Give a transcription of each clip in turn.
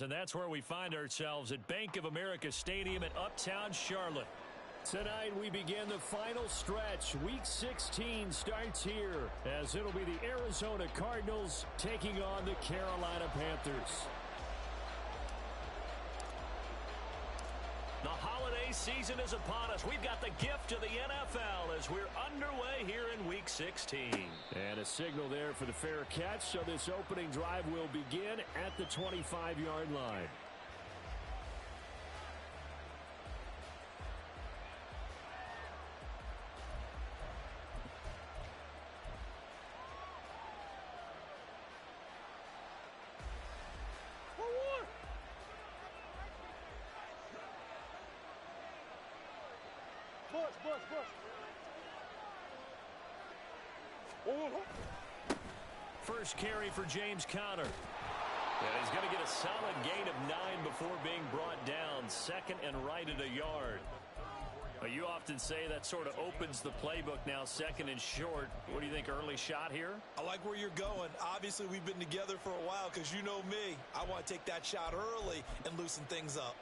And that's where we find ourselves at Bank of America Stadium in Uptown Charlotte. Tonight we begin the final stretch. Week 16 starts here as it'll be the Arizona Cardinals taking on the Carolina Panthers. The holiday season is upon us. We've got the gift of the NFL as we're underway here in Week 16. And a signal there for the fair catch, so this opening drive will begin at the 25-yard line. First carry for James Conner. And he's going to get a solid gain of 9 before being brought down. Second and right at a yard. You often say that sort of opens the playbook now, second and short. What do you think, early shot here? I like where you're going. Obviously, we've been together for a while because you know me. I want to take that shot early and loosen things up.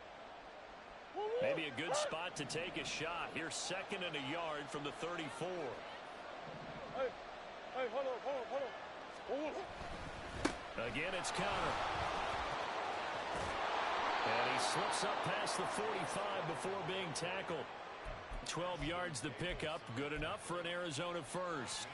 Maybe a good spot to take a shot. Here's second and a yard from the 34. Hey, hold on. Again, it's Conner. And he slips up past the 45 before being tackled. 12 yards the pickup. Good enough for an Arizona first.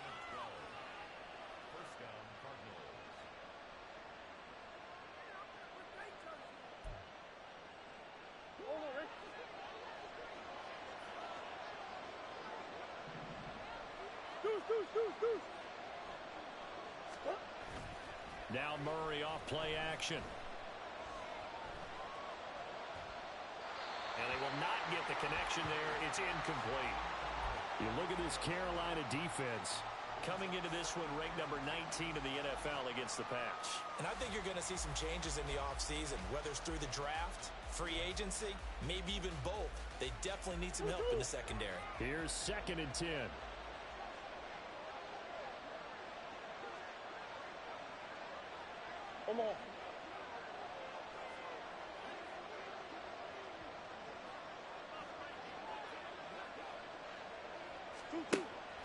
Now Murray off play action. And they will not get the connection there. It's incomplete. You look at this Carolina defense. Coming into this one, ranked number 19 in the NFL against the pass. And I think you're going to see some changes in the offseason, whether it's through the draft, free agency, maybe even both. They definitely need some help in the secondary. Here's second and 10. Come on.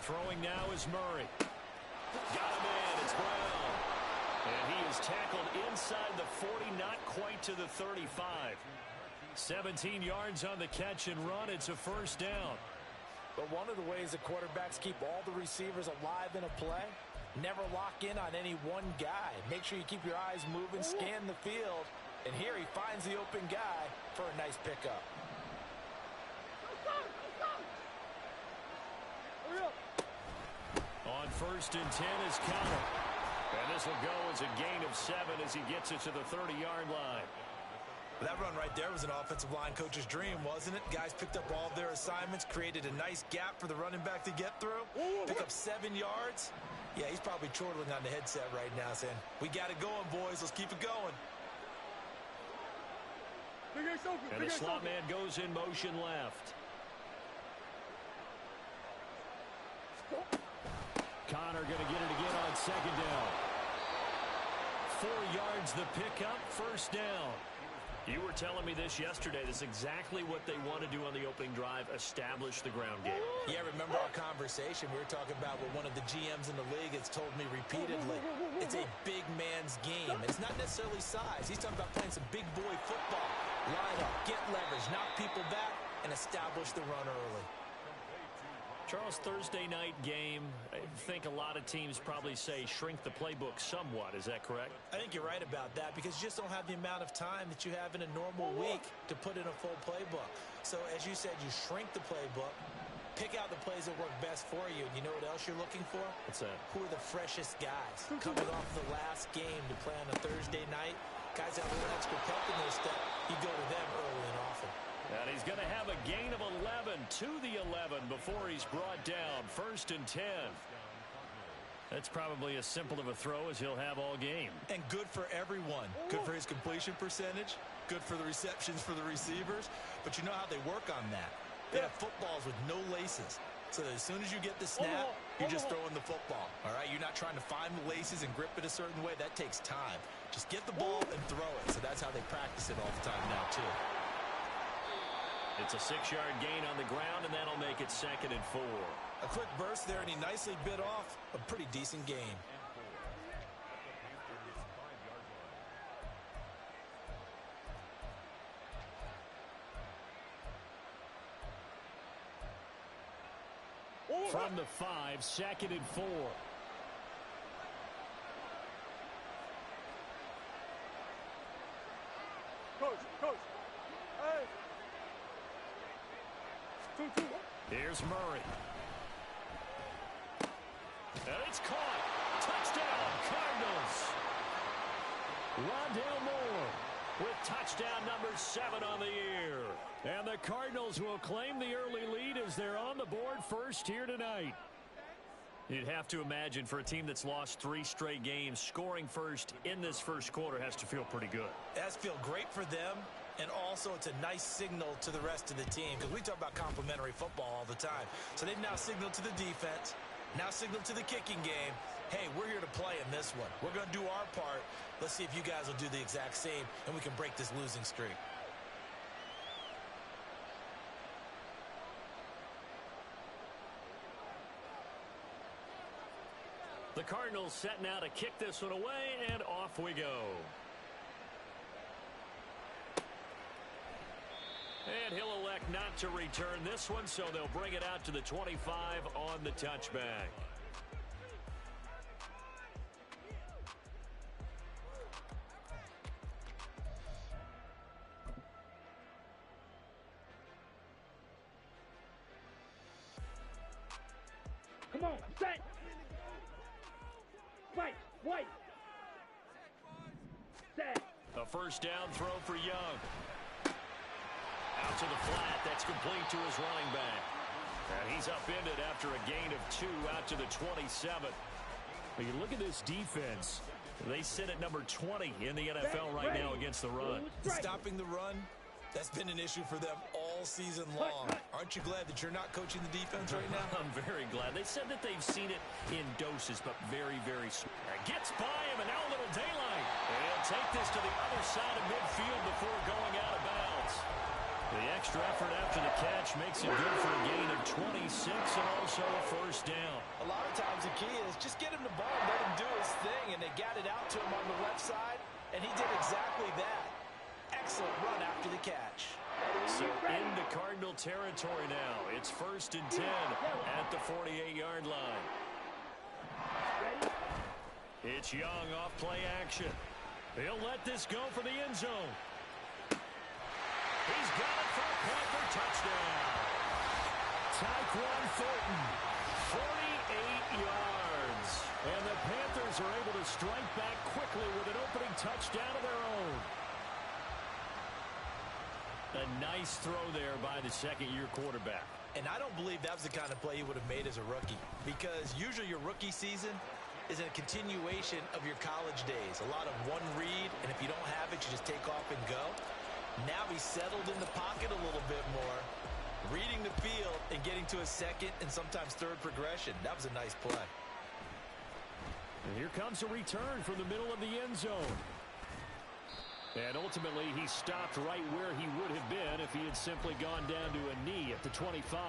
Throwing now is Murray. Got him in. It's Brown. And he is tackled inside the 40, not quite to the 35. 17 yards on the catch and run. It's a first down. But one of the ways the quarterbacks keep all the receivers alive in a play, never lock in on any one guy. Make sure you keep your eyes moving, scan the field. And here he finds the open guy for a nice pickup. On first and 10 is Conner. And this will go as a gain of 7 as he gets it to the 30-yard line. That run right there was an offensive line coach's dream, wasn't it? Guys picked up all of their assignments, created a nice gap for the running back to get through. Pick up 7 yards. Yeah, he's probably chortling on the headset right now saying, we got it going, boys. Let's keep it going. And the slot man goes in motion left. Conner going to get it again on second down. 4 yards the pickup, first down. You were telling me this yesterday. This is exactly what they want to do on the opening drive, establish the ground game. Yeah, remember our conversation? We were talking about what one of the GMs in the league has told me repeatedly. It's a big man's game. It's not necessarily size. He's talking about playing some big boy football. Line up, get leverage, knock people back, and establish the run early. Charles, Thursday night game, I think a lot of teams probably say shrink the playbook somewhat. Is that correct? I think you're right about that because you just don't have the amount of time that you have in a normal week to put in a full playbook. So, as you said, you shrink the playbook, pick out the plays that work best for you. And you know what else you're looking for? What's that? Who are the freshest guys coming off the last game to play on a Thursday night? Guys have a little extra pep in their step. You go to them early and often. And he's going to have a gain of 11 to the 11 before he's brought down. First and 10. That's probably as simple of a throw as he'll have all game. And good for everyone. Good for his completion percentage. Good for the receptions for the receivers. But you know how they work on that. They have footballs with no laces. So as soon as you get the snap, you're just throwing the football, all right? You're not trying to find the laces and grip it a certain way. That takes time. Just get the ball and throw it. So that's how they practice it all the time now, too. It's a 6-yard gain on the ground, and that'll make it 2nd and 4. A quick burst there, and he nicely bit off a pretty decent gain. From the 5, 2nd and 4. Coach. Hey. 2-2. Here's Murray. And it's caught. Touchdown, Cardinals. Rondale Moore with touchdown number 7 on the year. And the Cardinals will claim the early lead as they're on the board first here tonight. You'd have to imagine for a team that's lost 3 straight games, scoring first in this first quarter has to feel pretty good. It has to feel great for them, and also it's a nice signal to the rest of the team, because we talk about complementary football all the time. So they've now signaled to the defense, now signaled to the kicking game, hey, we're here to play in this one. We're going to do our part. Let's see if you guys will do the exact same, and we can break this losing streak. The Cardinals set now to kick this one away, and off we go. And he'll elect not to return this one, so they'll bring it out to the 25 on the touchback. Come on, set. White. Set. A first down throw for Young. Out to the flat. That's complete to his running back. And he's upended after a gain of 2 out to the 27. When you look at this defense, they sit at number 20 in the NFL right now against the run. Stopping the run, that's been an issue for them all season long. Aren't you glad that you're not coaching the defense right now? I'm very glad. They said that they've seen it in doses, but very, very slow. Gets by him, and now a little daylight. And he'll take this to the other side of midfield before going out of bounds. The extra effort after the catch makes it good for a gain of 26 and also a first down. A lot of times the key is just get him the ball and let him do his thing, and they got it out to him on the left side, and he did exactly that. Excellent run after the catch. So into Cardinal territory now. It's 1st and 10 at the 48-yard line. It's Young off play action. He'll let this go for the end zone. He's got it for a Panther touchdown. Tyquan Thornton, 48 yards. And the Panthers are able to strike back quickly with an opening touchdown of their own. A nice throw there by the second-year quarterback. And I don't believe that was the kind of play he would have made as a rookie, because usually your rookie season is a continuation of your college days. A lot of one read, and if you don't have it, you just take off and go. Now he's settled in the pocket a little bit more, reading the field and getting to a second and sometimes third progression. That was a nice play. And here comes a return from the middle of the end zone. And ultimately, he stopped right where he would have been if he had simply gone down to a knee at the 25.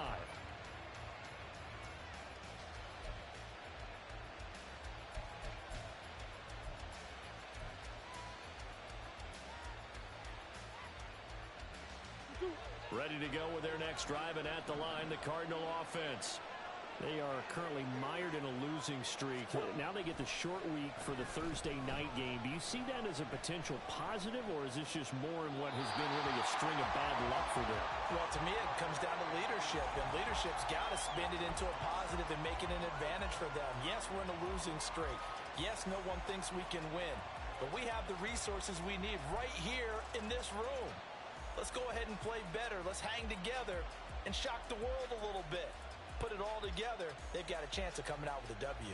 Ready to go with their next drive, and at the line, the Cardinal offense. They are currently mired in a losing streak. Now they get the short week for the Thursday night game. Do you see that as a potential positive, or is this just more in what has been really a string of bad luck for them? Well, to me, it comes down to leadership, and leadership's got to spin it into a positive and make it an advantage for them. Yes, we're in a losing streak. Yes, no one thinks we can win, but we have the resources we need right here in this room. Let's go ahead and play better. Let's hang together and shock the world a little bit. Put it all together, they've got a chance of coming out with a W.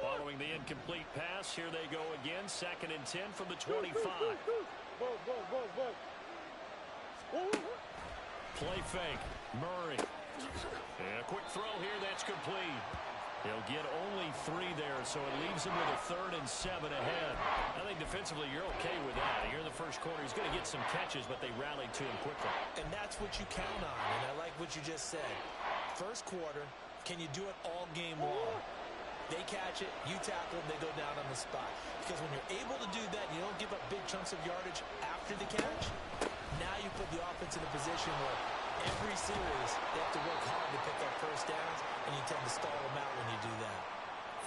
Following the incomplete pass, here they go again. 2nd and 10 from the 25. Play fake. Murray. And a quick throw here. That's complete. He'll get only 3 there, so it leaves him with a 3rd and 7 ahead. I think defensively you're okay with that. Here in the first quarter, he's going to get some catches, but they rallied to him quickly. And that's what you count on, and I like what you just said. First quarter, can you do it all game long? They catch it, you tackle, they go down on the spot. Because when you're able to do that, you don't give up big chunks of yardage after the catch. Now you put the offense in a position where every series they have to work hard to pick up first downs, and you tend to stall them out when you do that.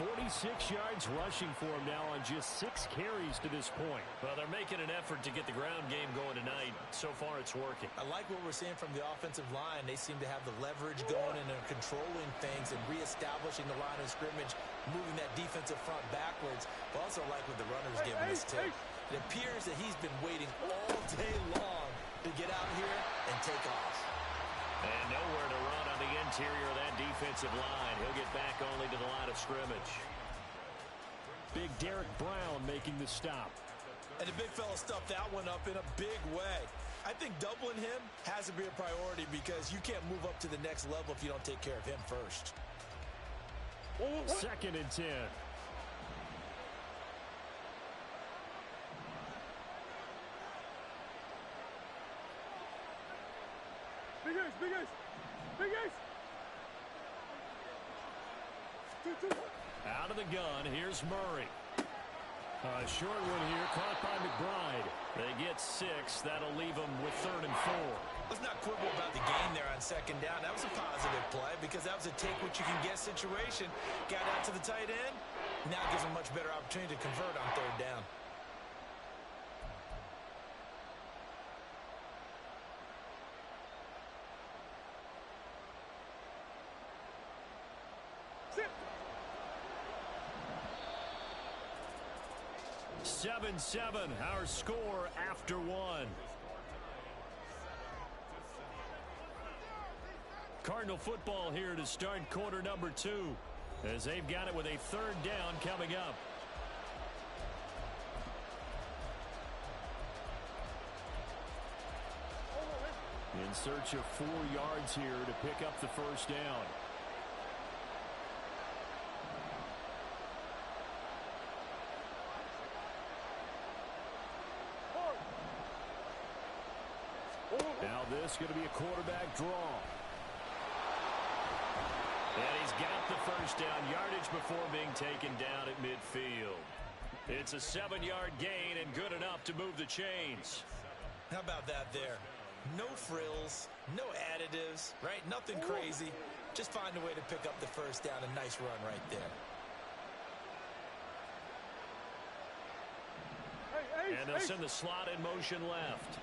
46 yards rushing for him now on just 6 carries to this point. Well, they're making an effort to get the ground game going tonight. So far, it's working. I like what we're seeing from the offensive line. They seem to have the leverage going and are controlling things and reestablishing the line of scrimmage, moving that defensive front backwards. But also like what the runner's giving us too. It appears that he's been waiting all day long to get out here and take off. And nowhere to run on the interior of that defensive line. He'll get back only to the line of scrimmage. Big Derek Brown making the stop. And the big fella stuffed that one up in a big way. I think doubling him has to be a priority because you can't move up to the next level if you don't take care of him first. 2nd and 10. Big ace, big ace, big ace. 2-2. Out of the gun, here's Murray. A short one here, caught by McBride. They get 6. That'll leave them with 3rd and 4. Let's not quibble about the gain there on 2nd down. That was a positive play because that was a take-what-you-can-get situation. Got out to the tight end. Now gives them a much better opportunity to convert on 3rd down. Seven, our score after 1. Cardinal football here to start quarter number 2 as they've got it with a 3rd down coming up. In search of 4 yards here to pick up the first down. Now this is going to be a quarterback draw. And he's got the first down, yardage before being taken down at midfield. It's a 7-yard gain and good enough to move the chains. How about that there? No frills, no additives, right? Nothing crazy. Just find a way to pick up the first down. A nice run right there. And they'll send the slot in motion left.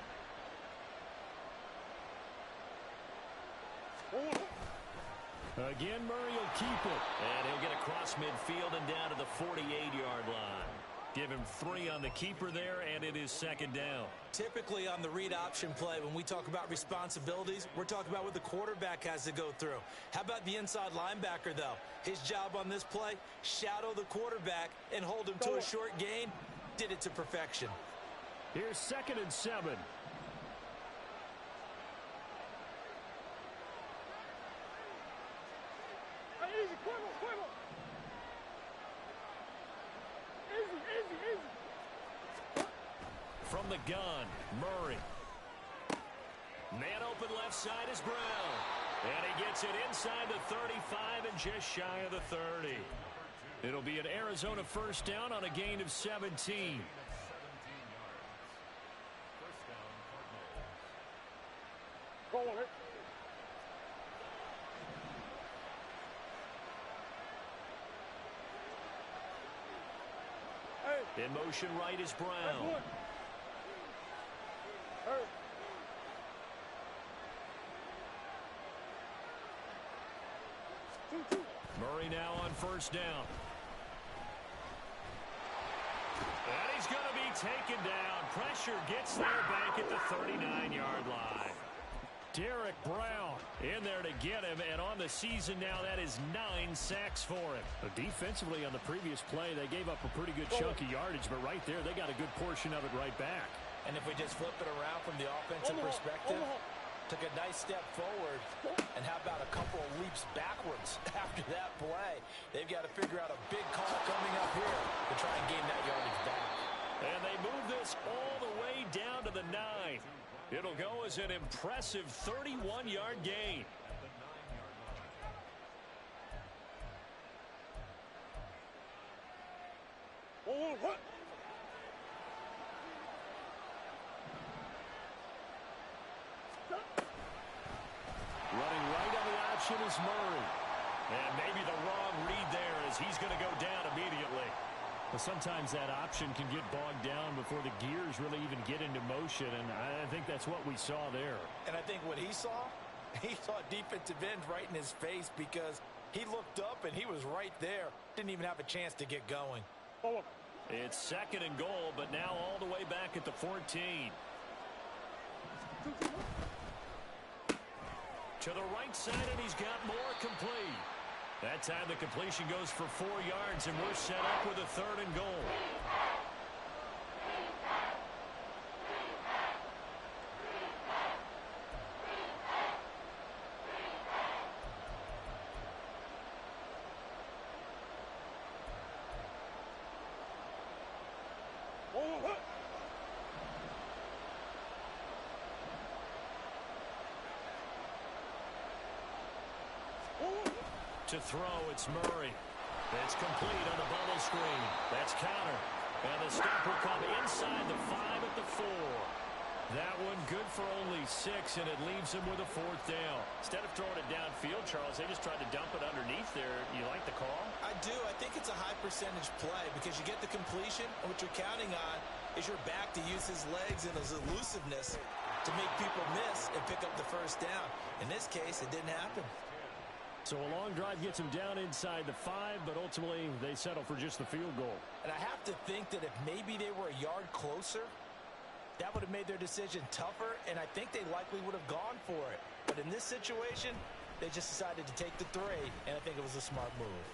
Again, Murray will keep it. And he'll get across midfield and down to the 48-yard line. Give him 3 on the keeper there, and it is 2nd down. Typically on the read option play, when we talk about responsibilities, we're talking about what the quarterback has to go through. How about the inside linebacker, though? His job on this play, shadow the quarterback and hold him to a short gain. Did it to perfection. Here's 2nd and 7. Easy, Quavo. Easy. From the gun, Murray. Man open left side is Brown. And he gets it inside the 35 and just shy of the 30. It'll be an Arizona first down on a gain of 17. Go on it. In motion right is Brown. Murray now on first down. And he's going to be taken down. Pressure gets there back at the 39-yard line. Derek Brown in there to get him, and on the season now, that is 9 sacks for him. Defensively on the previous play, they gave up a pretty good chunk of yardage, but right there, they got a good portion of it right back. And if we just flip it around from the offensive perspective, took a nice step forward, and how about a couple of leaps backwards after that play? They've got to figure out a big call coming up here to try and gain that yardage back. And they move this all the way down to the 9. It'll go as an impressive 31-yard gain. Running right on the option is Murray. And maybe the wrong read there as he's going to go down immediately. Well, sometimes that option can get bogged down before the gears really even get into motion, and I think that's what we saw there. And I think what he saw defensive end right in his face because he looked up and he was right there. Didn't even have a chance to get going. It's 2nd and goal, but now all the way back at the 14. To the right side, and he's got more complete. That time the completion goes for 4 yards, and we're set up with a 3rd and goal. To throw, it's Murray. It's complete on the bubble screen. That's counter. And the stop will come inside the 5 at the 4. That one good for only 6, and it leaves him with a 4th down. Instead of throwing it downfield, Charles, they just tried to dump it underneath there. You like the call? I do. I think it's a high percentage play because you get the completion, and what you're counting on is your back to use his legs and his elusiveness to make people miss and pick up the 1st down. In this case, it didn't happen. So a long drive gets them down inside the 5, but ultimately they settle for just the field goal. And I have to think that if maybe they were a yard closer, that would have made their decision tougher, and I think they likely would have gone for it. But in this situation, they just decided to take the 3, and I think it was a smart move.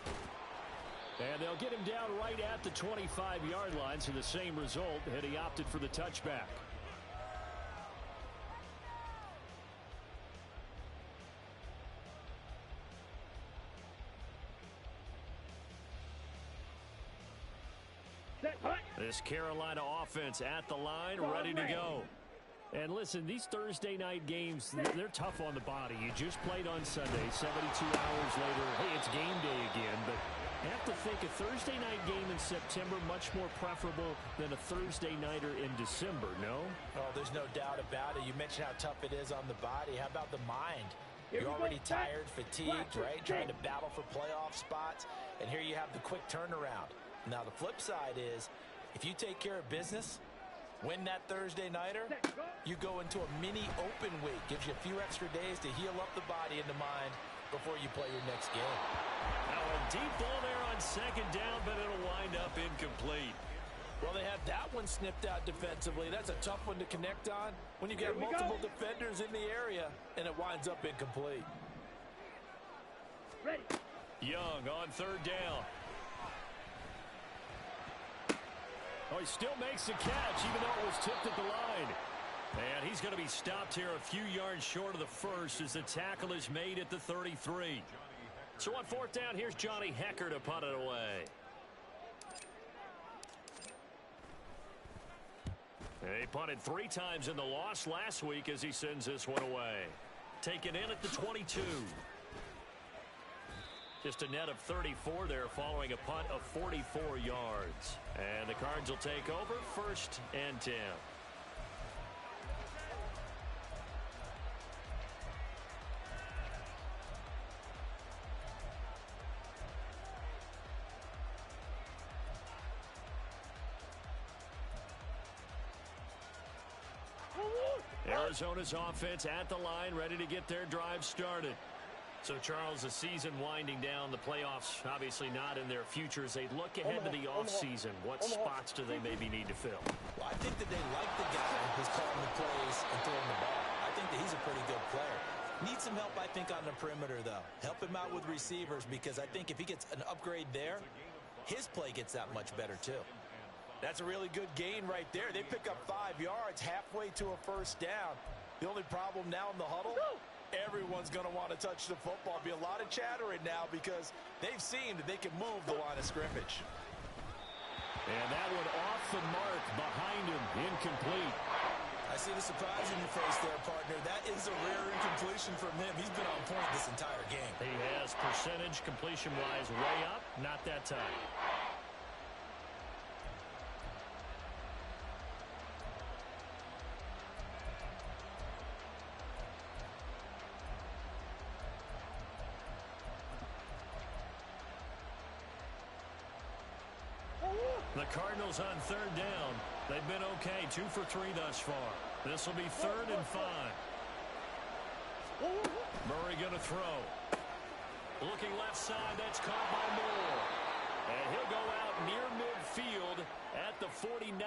And they'll get him down right at the 25-yard line, so the same result, had he opted for the touchback. This Carolina offense at the line, ready to go. And listen, these Thursday night games, they're tough on the body. You just played on Sunday, 72 hours later, hey, it's game day again. But I have to think a Thursday night game in September much more preferable than a Thursday nighter in December, no? Oh, there's no doubt about it. You mentioned how tough it is on the body. How about the mind? You're already tired, fatigued, right? Trying to battle for playoff spots. And here you have the quick turnaround. Now, the flip side is, if you take care of business, win that Thursday nighter, you go into a mini open week. Gives you a few extra days to heal up the body and the mind before you play your next game. Now a deep ball there on 2nd down, but it'll wind up incomplete. Well, they had that one snipped out defensively. That's a tough one to connect on when you got multiple defenders in the area, and it winds up incomplete. Ready. Young on 3rd down. Oh, he still makes the catch, even though it was tipped at the line. And he's going to be stopped here a few yards short of the 1st as the tackle is made at the 33. So on 4th down, here's Johnny Hekker to punt it away. He punted 3 times in the loss last week as he sends this one away. Taken in at the 22. Just a net of 34 there following a punt of 44 yards. And the Cards will take over 1st and 10. Arizona's offense at the line, ready to get their drive started. So, Charles, the season winding down, the playoffs obviously not in their future. As they look ahead to the offseason, what spots do they maybe need to fill? Well, I think that they like the guy who's calling the plays and throwing the ball. I think that he's a pretty good player. Needs some help, I think, on the perimeter, though. Help him out with receivers because I think if he gets an upgrade there, his play gets that much better, too. That's a really good gain right there. They pick up 5 yards halfway to a first down. The only problem now in the huddle, everyone's going to want to touch the football. Be a lot of chattering now because they've seen that they can move the line of scrimmage. And that one off the mark behind him, incomplete. I see the surprise in your face there, partner. That is a rare incompletion from him. He's been on point this entire game. He has percentage completion-wise way up, not that time. The Cardinals on third down. They've been okay, 2 for 3 thus far. This will be 3rd and 5. Murray going to throw. Looking left side, that's caught by Moore. And he'll go out near midfield at the 49.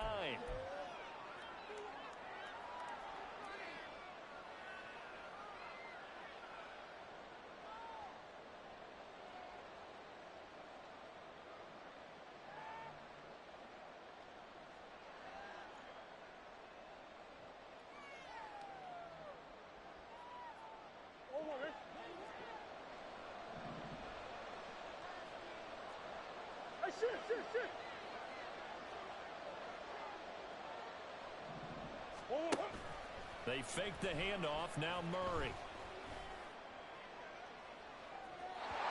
Shit. They fake the handoff. Now Murray.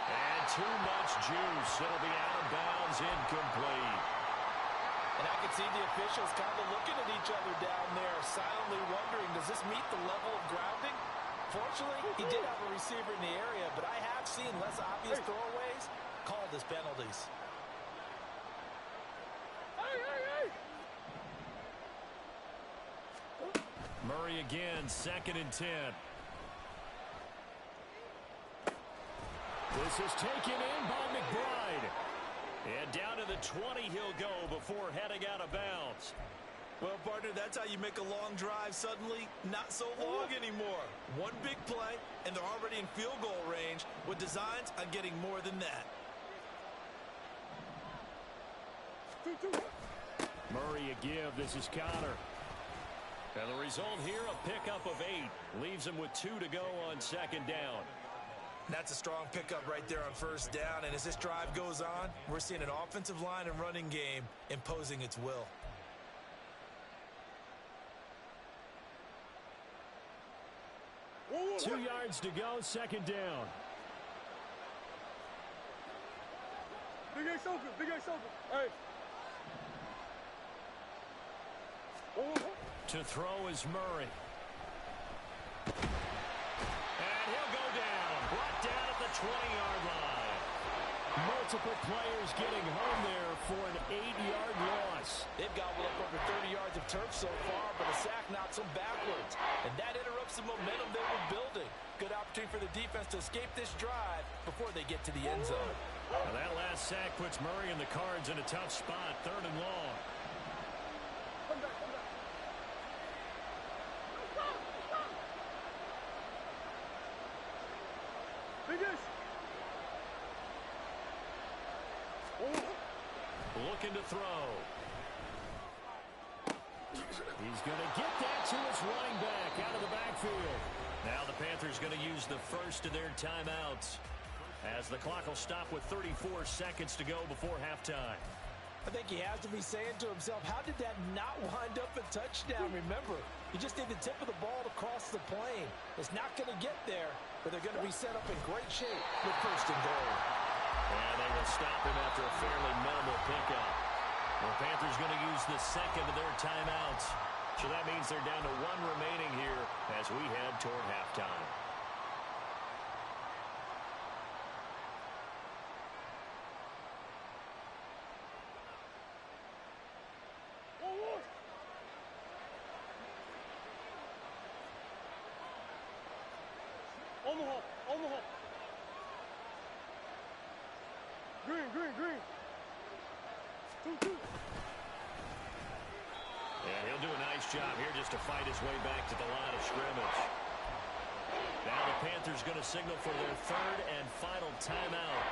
And too much juice. It'll be out of bounds, incomplete. And I can see the officials kind of looking at each other down there, silently wondering, does this meet the level of grounding? Fortunately, he did have a receiver in the area, but I have seen less obvious throwaways called as penalties. Murray again, 2nd and 10. This is taken in by McBride. And down to the 20 he'll go before heading out of bounds. Well, partner, that's how you make a long drive suddenly not so long anymore. One big play, and they're already in field goal range with designs on getting more than that. Murray a give. This is Connor. And the result here, a pickup of 8. Leaves him with 2 to go on 2nd down. That's a strong pickup right there on 1st down. And as this drive goes on, we're seeing an offensive line and running game imposing its will. Whoa. 2 yards to go, 2nd down. Big Ace open. Hey. To throw is Murray. And he'll go down. Brought down at the 20-yard line. Multiple players getting home there for an 8-yard loss. They've got well up over 30 yards of turf so far, but a sack knocks them backwards. And that interrupts the momentum they were building. Good opportunity for the defense to escape this drive before they get to the end zone. Well, that last sack puts Murray and the Cards in a tough spot, 3rd and long. Come back. Looking to throw. He's going to get that to his running back out of the backfield. Now the Panthers going to use the first of their timeouts as the clock will stop with 34 seconds to go before halftime. I think he has to be saying to himself, how did that not wind up a touchdown? Remember, you just need the tip of the ball to cross the plane. It's not going to get there, but they're going to be set up in great shape with 1st and goal. And they will stop him after a fairly minimal pickup. The Panthers going to use the 2nd of their timeouts. So that means they're down to 1 remaining here as we head toward halftime. Omaha. Green. 2-2. And he'll do a nice job here just to fight his way back to the line of scrimmage. Now the Panthers going to signal for their 3rd and final timeout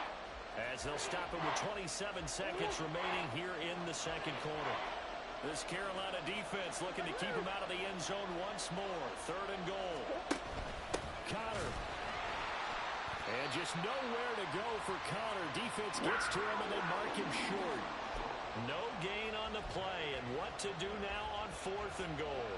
as they'll stop him with 27 seconds remaining here in the 2nd quarter. This Carolina defense looking to keep him out of the end zone once more. 3rd and goal. Conner. And just nowhere to go for Conner. Defense gets to him and they mark him short. No gain on the play. And what to do now on 4th and goal?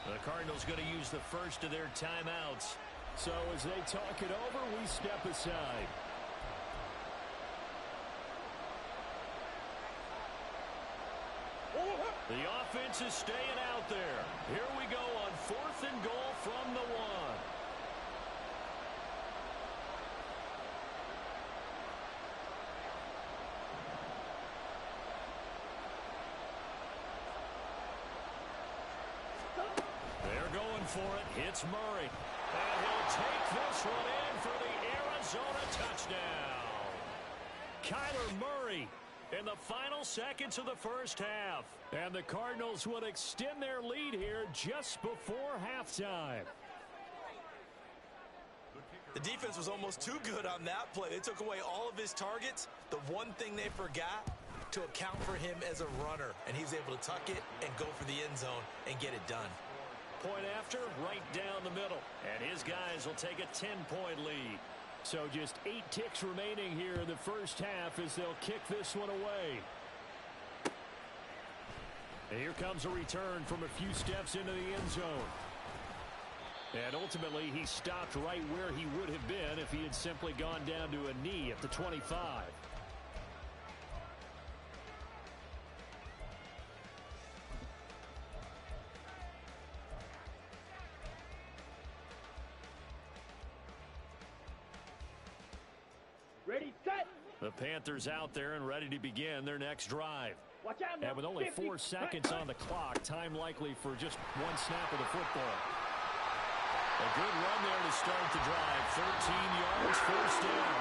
The Cardinals going to use the first of their timeouts. So as they talk it over, we step aside. The offense is staying out there. Here we go on 4th and goal from the 1. They're going for it. It's Murray. And he'll take this one in for the Arizona touchdown. Kyler Murray in the final seconds of the first half. And the Cardinals would extend their lead here just before halftime. The defense was almost too good on that play. They took away all of his targets. The one thing they forgot, to account for him as a runner. And he's able to tuck it and go for the end zone and get it done. Point after, right down the middle. And his guys will take a 10-point lead. So just 8 ticks remaining here in the first half as they'll kick this one away. And here comes a return from a few steps into the end zone. And ultimately, he stopped right where he would have been if he had simply gone down to a knee at the 25. Ready, set. The Panthers out there and ready to begin their next drive. Watch out now. And with only 4 seconds on the clock, time likely for just one snap of the football. A good run there to start the drive. 13 yards, first down.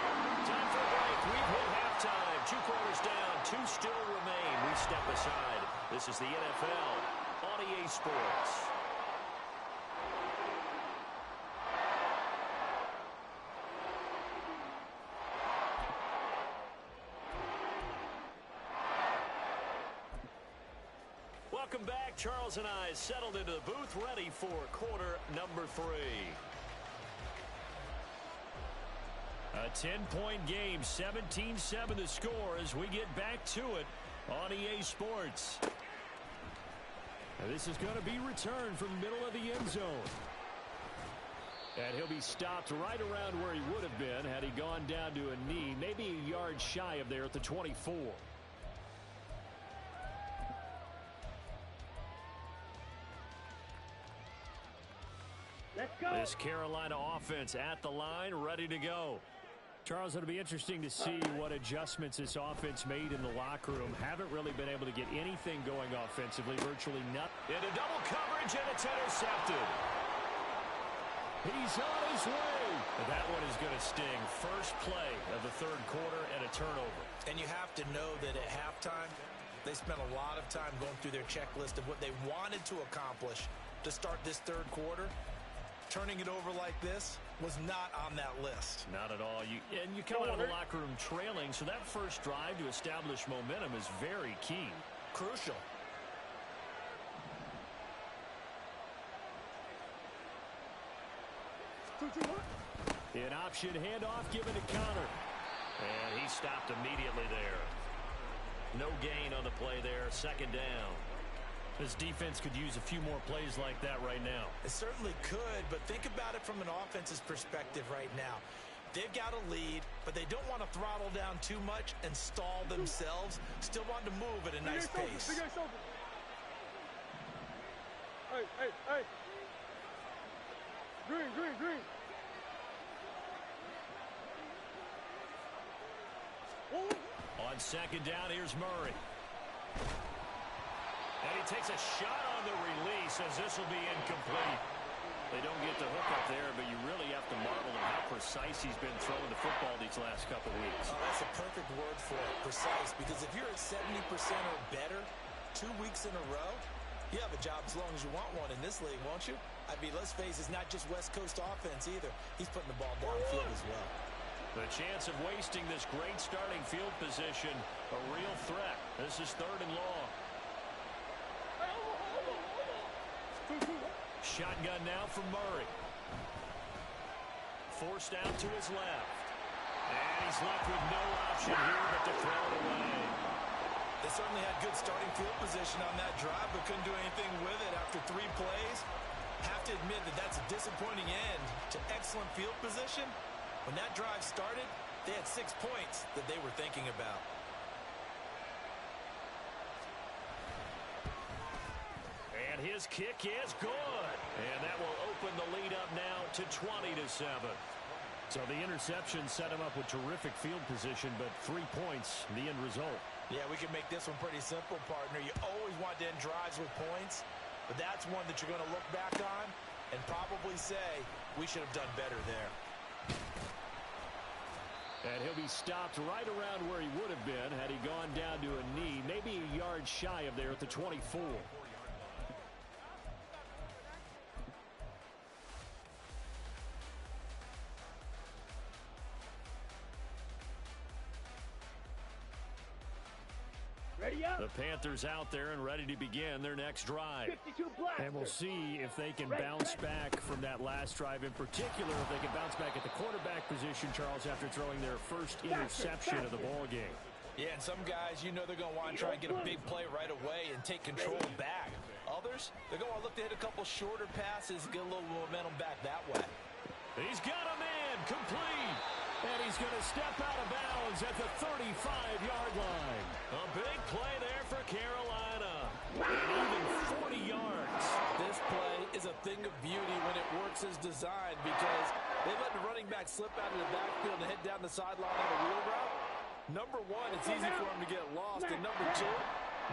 Time for a break. We've hit halftime. 2 quarters down, 2 still remain. We step aside. This is the NFL on EA Sports. Welcome back. Charles and I settled into the booth, ready for quarter number 3. A 10-point game, 17-7 the score as we get back to it on EA Sports. And this is going to be returned from the middle of the end zone. And he'll be stopped right around where he would have been had he gone down to a knee, maybe a yard shy of there at the 24. Let's go. This Carolina offense at the line, ready to go. Charles, it'll be interesting to see what adjustments this offense made in the locker room. Haven't really been able to get anything going offensively, virtually nothing. Into double coverage, and it's intercepted. He's on his way. That one is going to sting. First play of the 3rd quarter and a turnover. And you have to know that at halftime, they spent a lot of time going through their checklist of what they wanted to accomplish to start this 3rd quarter. Turning it over like this was not on that list. Not at all. You come out of the locker room trailing, so that first drive to establish momentum is very key. Crucial. An option handoff given to Conner. And he stopped immediately there. No gain on the play there. 2nd down. This defense could use a few more plays like that right now. It certainly could, but think about it from an offense's perspective right now. They've got a lead, but they don't want to throttle down too much and stall themselves. Still want to move at a nice pace. Big ass open. Hey, hey, hey. Green, green, green. On 2nd down, here's Murray. And he takes a shot on the release as this will be incomplete. They don't get the hook up there, but you really have to marvel at how precise he's been throwing the football these last couple weeks. Oh, that's a perfect word for it, precise, because if you're at 70% or better 2 weeks in a row, you have a job as long as you want one in this league, won't you? I mean, let's face it, it's not just West Coast offense either. He's putting the ball downfield as well. The chance of wasting this great starting field position, a real threat. This is 3rd and long. Shotgun now from Murray. Forced out to his left. And he's left with no option here but to throw it away. They certainly had good starting field position on that drive, but couldn't do anything with it after 3 plays. Have to admit that that's a disappointing end to excellent field position. When that drive started, they had 6 points that they were thinking about. And his kick is good. And that will open the lead up now to 20-7. So the interception set him up with terrific field position, but 3 points, the end result. Yeah, we can make this one pretty simple, partner. You always want to end drives with points, but that's one that you're going to look back on and probably say, we should have done better there. And he'll be stopped right around where he would have been had he gone down to a knee, maybe a yard shy of there at the 24. Ready up. The Panthers out there and ready to begin their next drive. 52 blaster. And we'll see if they can bounce back from that last drive, in particular if they can bounce back at the quarterback position, Charles, after throwing their first interception of the ball game. Yeah, and some guys, you know they're going to want to try and get a big play right away and take control back. Others, they're going to look to hit a couple shorter passes and get a little momentum back that way. He's got a man complete. And he's going to step out of bounds at the 35-yard line. A big play there for Carolina. And even 40 yards. This play is a thing of beauty when it works as designed because they let the running back slip out of the backfield and head down the sideline on a wheel route. Number one, it's easy for him to get lost. And number two,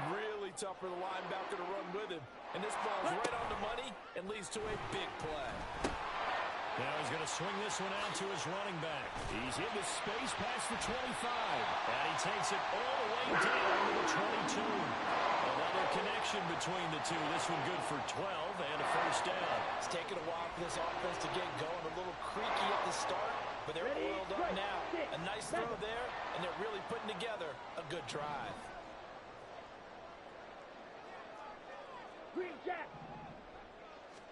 really tough for the linebacker to run with him. And this ball's right on the money and leads to a big play. Now he's going to swing this one out to his running back. He's into space, pass for 25. And he takes it all the way down to the 22. Another connection between the two. This one good for 12 and a first down. It's taken a while for this offense to get going. A little creaky at the start, but they're oiled up now. A nice throw there, and they're really putting together a good drive. Green Jack.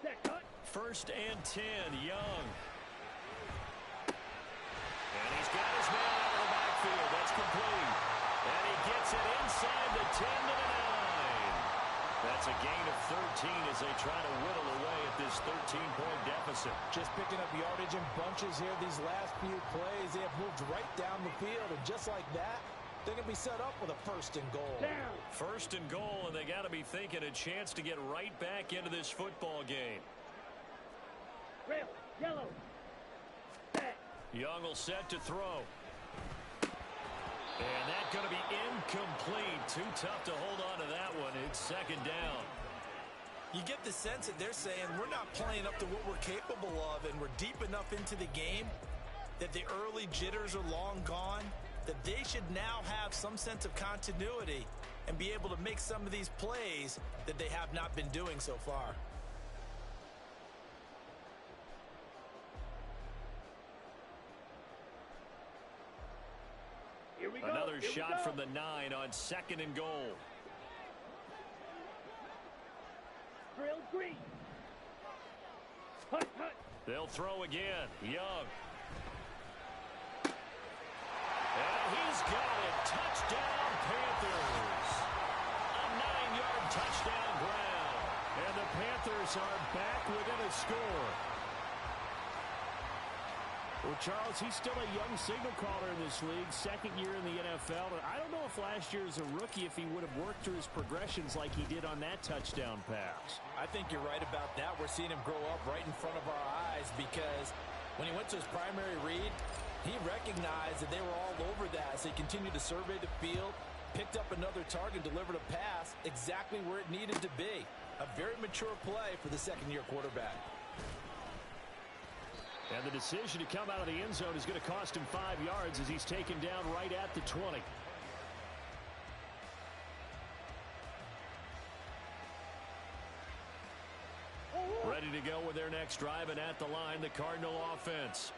Set cut. 1st and 10, Young. And he's got his man out of the backfield. That's complete. And he gets it inside the 10 to the 9. That's a gain of 13 as they try to whittle away at this 13-point deficit. Just picking up yardage in bunches here these last few plays. They have moved right down the field, and just like that, they're going to be set up with a 1st and goal. Down. 1st and goal, and they got to be thinking a chance to get right back into this football game. Red, yellow. Back. Young will set to throw. And that's going to be incomplete. Too tough to hold on to that one. It's 2nd down. You get the sense that they're saying we're not playing up to what we're capable of, and we're deep enough into the game that the early jitters are long gone, that they should now have some sense of continuity and be able to make some of these plays that they have not been doing so far. Here we go. Another Here we shot go. from the 9 on 2nd and goal. Drill green. Hut, hut. They'll throw again. Young. And he's got it. Touchdown, Panthers. A 9-yard touchdown ground. And the Panthers are back within a score. Well, Charles, he's still a young signal caller in this league, 2nd year in the NFL. I don't know if last year as a rookie, if he would have worked through his progressions like he did on that touchdown pass. I think you're right about that. We're seeing him grow up right in front of our eyes because when he went to his primary read, he recognized that they were all over that as they continued to survey the field, picked up another target, delivered a pass exactly where it needed to be. A very mature play for the 2nd-year quarterback. And the decision to come out of the end zone is going to cost him 5 yards as he's taken down right at the 20. Ready to go with their next drive, and at the line, the Cardinal offense.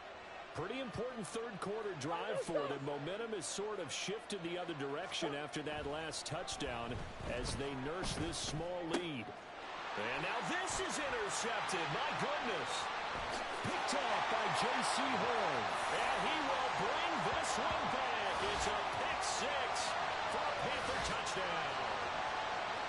Pretty important third-quarter drive for them. Momentum has sort of shifted the other direction after that last touchdown as they nurse this small lead. And now this is intercepted. My goodness. Picked off by J.C. Horn. And he will bring this one back. It's a pick six for a Panther touchdown.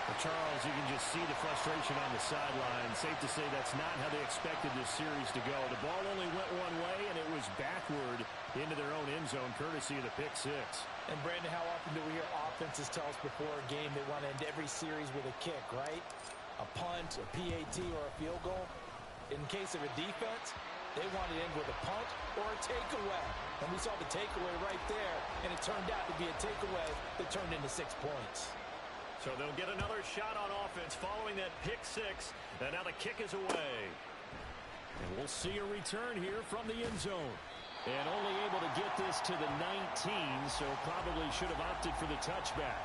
Well, Charles, you can just see the frustration on the sideline. Safe to say that's not how they expected this series to go. The ball only went one way, and it was backward into their own end zone, courtesy of the pick six. And, Brandon, how often do we hear offenses tell us before a game they want to end every series with a kick, right? A punt, a PAT, or a field goal. In case of a defense, they want to end with a punt or a takeaway. And we saw the takeaway right there, and it turned out to be a takeaway that turned into 6 points. So they'll get another shot on offense following that pick six. And now the kick is away. And we'll see a return here from the end zone. And only able to get this to the 19, so probably should have opted for the touchback.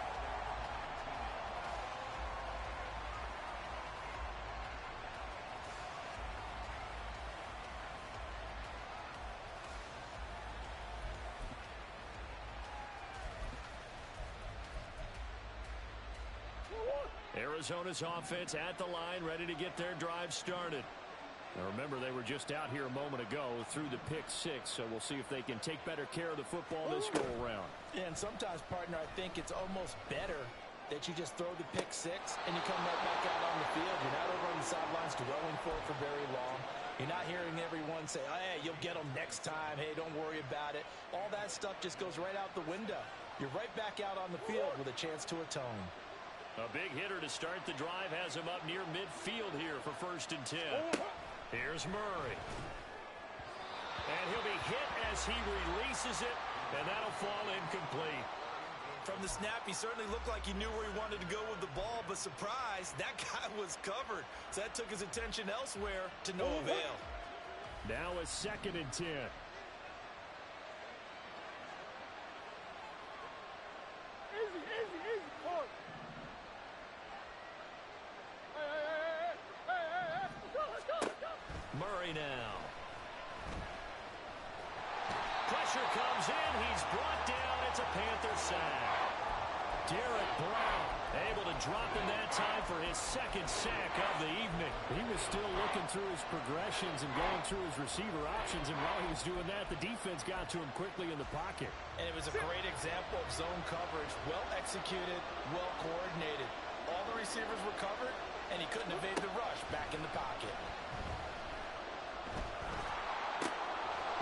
Arizona's offense at the line, ready to get their drive started. Now remember, they were just out here a moment ago through the pick six, so we'll see if they can take better care of the football this go-around. Yeah, and sometimes, partner, I think it's almost better that you just throw the pick six and you come right back out on the field. You're not over on the sidelines dwelling for it for very long. You're not hearing everyone say, oh, hey, you'll get them next time. Hey, don't worry about it. All that stuff just goes right out the window. You're right back out on the field with a chance to atone. A big hitter to start the drive has him up near midfield here for 1st and 10. Here's Murray. And he'll be hit as he releases it, and that'll fall incomplete. From the snap, he certainly looked like he knew where he wanted to go with the ball, but surprise, that guy was covered. So that took his attention elsewhere to no avail. Now a 2nd and 10. Murray now. Pressure comes in. He's brought down. It's a Panther sack. Derek Brown able to drop in that time for his 2nd sack of the evening. He was still looking through his progressions and going through his receiver options, and while he was doing that, the defense got to him quickly in the pocket. And it was a great example of zone coverage. Well executed, well coordinated. All the receivers were covered, and he couldn't evade the rush back in the pocket.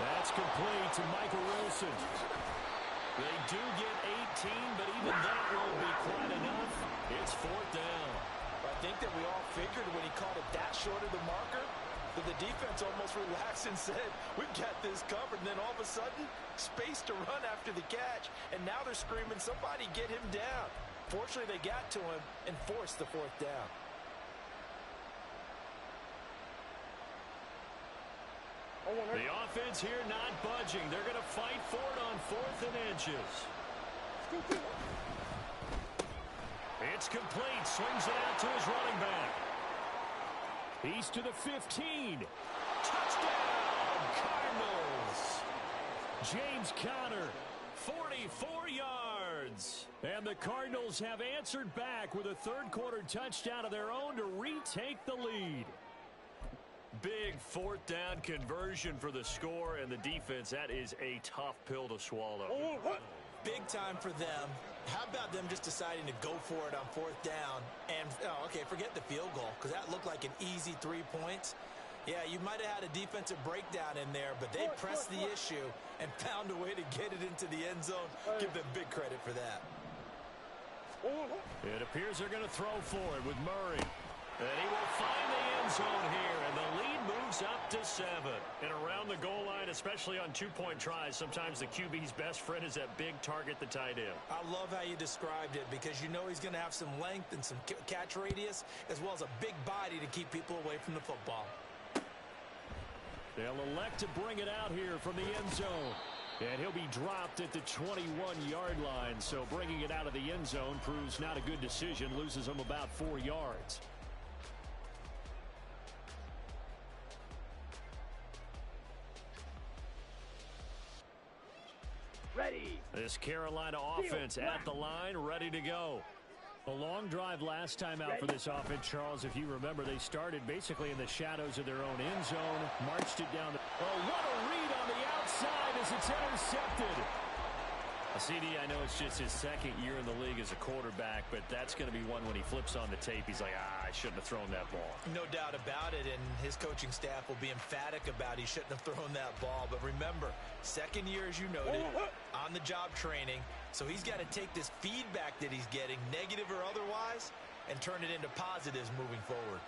That's complete to Michael Wilson. They do get 18, but even that won't be quite enough. It's 4th down. I think that we all figured when he called it that short of the marker that the defense almost relaxed and said, we've got this covered. And then all of a sudden, space to run after the catch. And now they're screaming, somebody get him down. Fortunately, they got to him and forced the 4th down. The offense here not budging. They're going to fight for it on 4th and inches. It's complete. Swings it out to his running back. He's to the 15. Touchdown, Cardinals. James Conner. 44 yards. And the Cardinals have answered back with a third-quarter touchdown of their own to retake the lead. Big 4th down conversion for the score, and the defense, that is a tough pill to swallow. Big time for them. How about them just deciding to go for it on 4th down? And, okay, forget the field goal, because that looked like an easy 3 points. Yeah, you might have had a defensive breakdown in there, but they pressed the issue and found a way to get it into the end zone. Give them big credit for that. It appears they're going to throw for it with Murray. And he will find the end zone here, and the lead moves up to 7. And around the goal line, especially on 2-point tries, sometimes the QB's best friend is that big target, the tight end. I love how you described it, because you know he's going to have some length and some catch radius, as well as a big body to keep people away from the football. They'll elect to bring it out here from the end zone. And he'll be dropped at the 21-yard line, so bringing it out of the end zone proves not a good decision, loses him about 4 yards. Ready. This Carolina offense at the line, ready to go. A long drive last time out for this offense, Charles. If you remember, they started basically in the shadows of their own end zone, marched it down. Oh, what a read on the outside as it's intercepted. CD, I know it's just his second year in the league as a quarterback, but that's going to be one when he flips on the tape. He's like, I shouldn't have thrown that ball. No doubt about it, and his coaching staff will be emphatic about he shouldn't have thrown that ball. But remember, second year, as you noted, on-the-job training, so he's got to take this feedback that he's getting, negative or otherwise, and turn it into positives moving forward.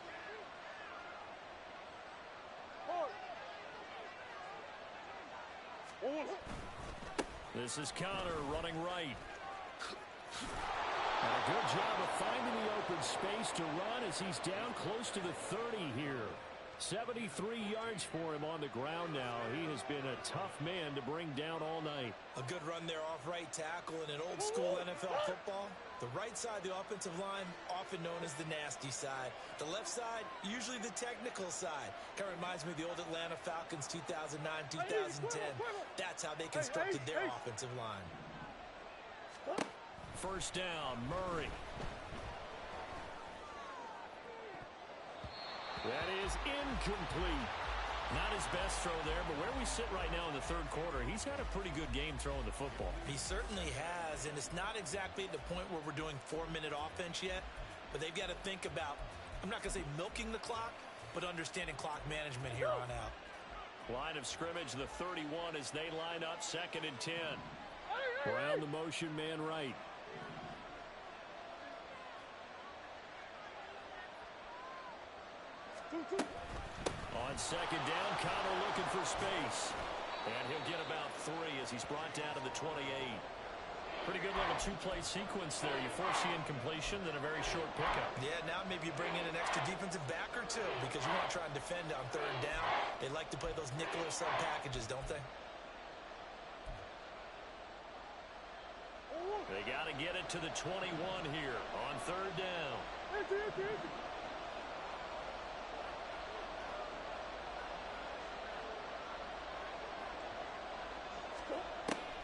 This is Connor running right. And a good job of finding the open space to run as he's down close to the 30 here. 73 yards for him on the ground now. He has been a tough man to bring down all night. A good run there off right tackle in an old-school NFL football. The right side of the offensive line, often known as the nasty side. The left side, usually the technical side. Kind of reminds me of the old Atlanta Falcons 2009, 2010. That's how they constructed their offensive line. First down, Murray. That is incomplete. Not his best throw there, but where we sit right now in the third quarter, he's had a pretty good game throwing the football. He certainly has, and it's not exactly at the point where we're doing 4-minute offense yet, but they've got to think about, I'm not going to say milking the clock, but understanding clock management here on out. Line of scrimmage, the 31 as they line up, 2nd and 10. Around the motion man right. On 2nd down, Connor looking for space. And he'll get about 3 as he's brought down to the 28. Pretty good little two-play sequence there. You force the incompletion, then a very short pickup. Yeah, now maybe you bring in an extra defensive back or two because you want to try and defend on 3rd down. They like to play those nickel or sub packages, don't they? They got to get it to the 21 here on 3rd down.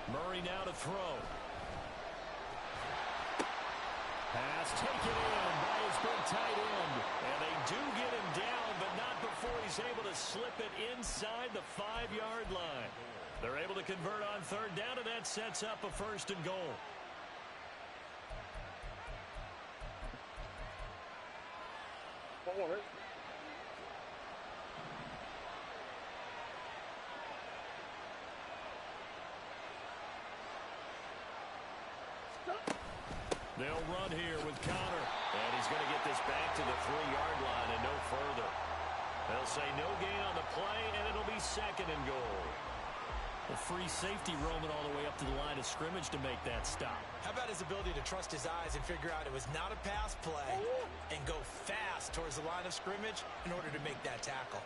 Murray now to throw. Pass taken in by his big tight end. And they do get him down, but not before he's able to slip it inside the 5-yard line. They're able to convert on 3rd down, and that sets up a 1st and goal. They'll run here with Connor. And he's going to get this back to the 3-yard line and no further. They'll say no gain on the play, and it'll be 2nd and goal. A free safety roaming all the way up to the line of scrimmage to make that stop. How about his ability to trust his eyes and figure out it was not a pass play and go fast towards the line of scrimmage in order to make that tackle.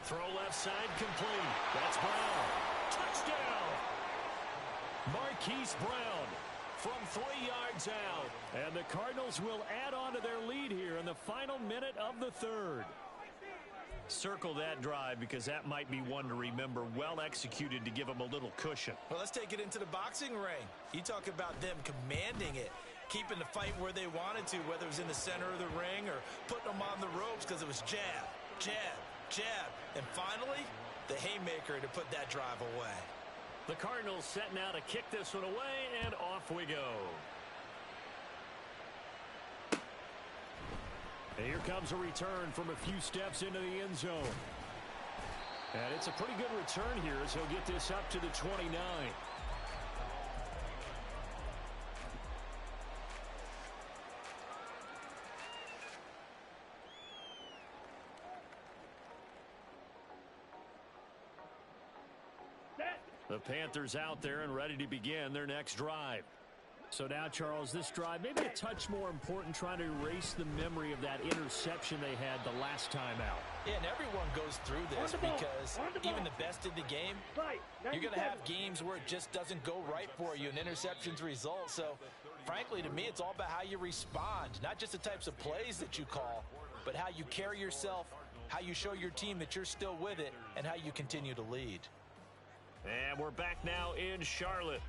Throw left side complete. That's Brown. Touchdown! Marquise Brown from 3 yards out. And the Cardinals will add on to their lead here in the final minute of the 3rd. Circle that drive because that might be one to remember. Well executed to give them a little cushion. Well, let's take it into the boxing ring. You talk about them commanding it, keeping the fight where they wanted to, whether it was in the center of the ring or putting them on the ropes because it was jab, jab, jab. And finally, the haymaker to put that drive away. The Cardinals set now to kick this one away, and off we go. And here comes a return from a few steps into the end zone. And it's a pretty good return here as he'll get this up to the 29. The Panthers out there and ready to begin their next drive. So now, Charles, this drive maybe a touch more important, trying to erase the memory of that interception they had the last time out. Yeah, and everyone goes through this because even the best in the game, you're going to have games where it just doesn't go right for you and interceptions result. So, frankly, to me, it's all about how you respond, not just the types of plays that you call, but how you carry yourself how you show your team that you're still with it, and how you continue to lead. And we're back now in Charlotte.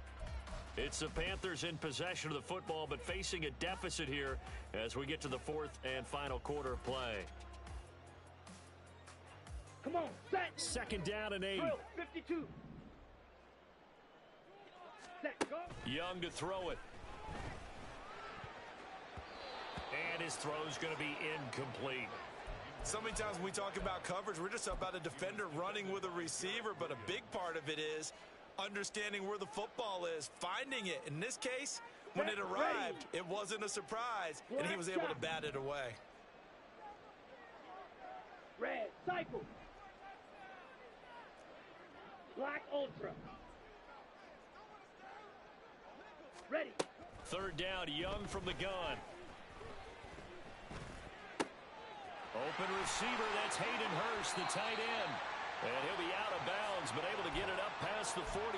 It's the Panthers in possession of the football, but facing a deficit here as we get to the fourth and final quarter of play. Come on, set. Second down and 8. Drill, 52. Set, go. Young to throw it. And his throw's going to be incomplete. So many times when we talk about coverage, we're just about a defender running with a receiver, but a big part of it is understanding where the football is, finding it. In this case, when it arrived, it wasn't a surprise, and he was able to bat it away. Red, cycle. Black, ultra. Ready. Third down, Young from the gun. Open receiver, that's Hayden Hurst, the tight end. And he'll be out of bounds, but able to get it up past the 45.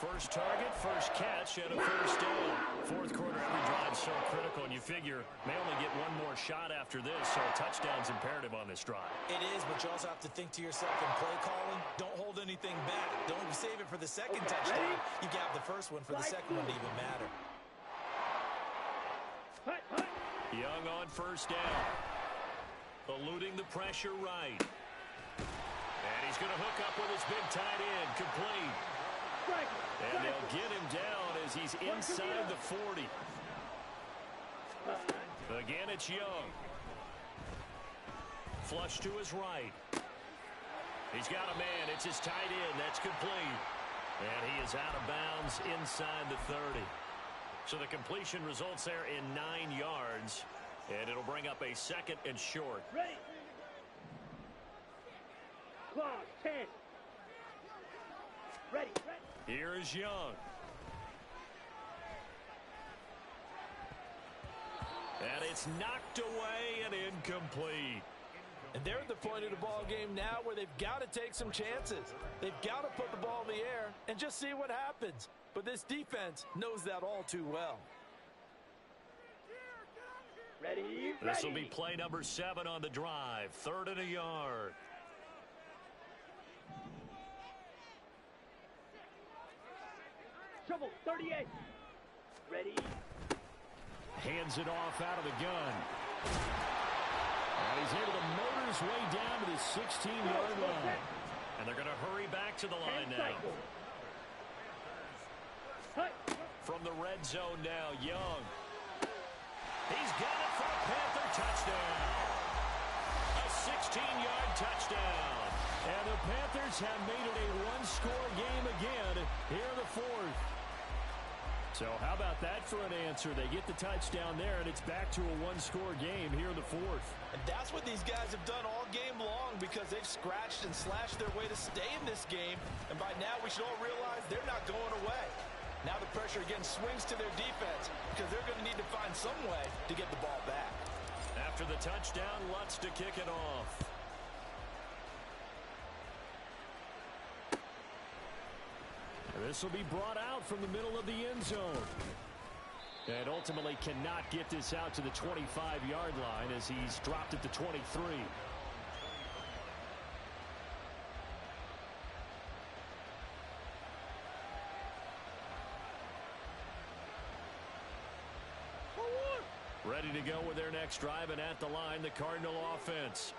First target, first catch, and a first down. Fourth quarter, every drive so critical, and you figure may only get one more shot after this, so a touchdown's imperative on this drive. It is, but you also have to think to yourself in play calling, don't hold anything back. Don't save it for the second touchdown. You got the first one for the second one to even matter. Hut, hut. Young on first down. Eluding the pressure right. And he's going to hook up with his big tight end, complete. And they'll get him down as he's inside the 40. Again, it's Young. Flush to his right. He's got a man. It's his tight end. That's complete. And he is out of bounds inside the 30. So the completion results there in 9 yards. And it'll bring up a second and short. Ready. Clock, 10. Ready, ready. Here is Young. And it's knocked away and incomplete. And they're at the point of the ball game now where they've got to take some chances. They've got to put the ball in the air and just see what happens. But this defense knows that all too well. Ready, This will ready. be play number 7 on the drive. 3rd and a yard. Trouble, 38. Ready. Hands it off out of the gun. And he's able to motor his way down to the 16-yard line. And they're going to hurry back to the line And now. cycle. Hut. From the red zone now, Young. He's got it for a Panther touchdown. A 16-yard touchdown. And the Panthers have made it a one-score game again here in the fourth. So how about that for an answer? They get the touchdown there, and it's back to a one-score game here in the fourth. And that's what these guys have done all game long because they've scratched and slashed their way to stay in this game. And by now, we should all realize they're not going away. Now the pressure again swings to their defense because they're going to need to find some way to get the ball back. After the touchdown, Lutz to kick it off. This will be brought out from the middle of the end zone. And ultimately cannot get this out to the 25-yard line as he's dropped at the 23. Ready to go with their next drive, and at the line, the Cardinal offense.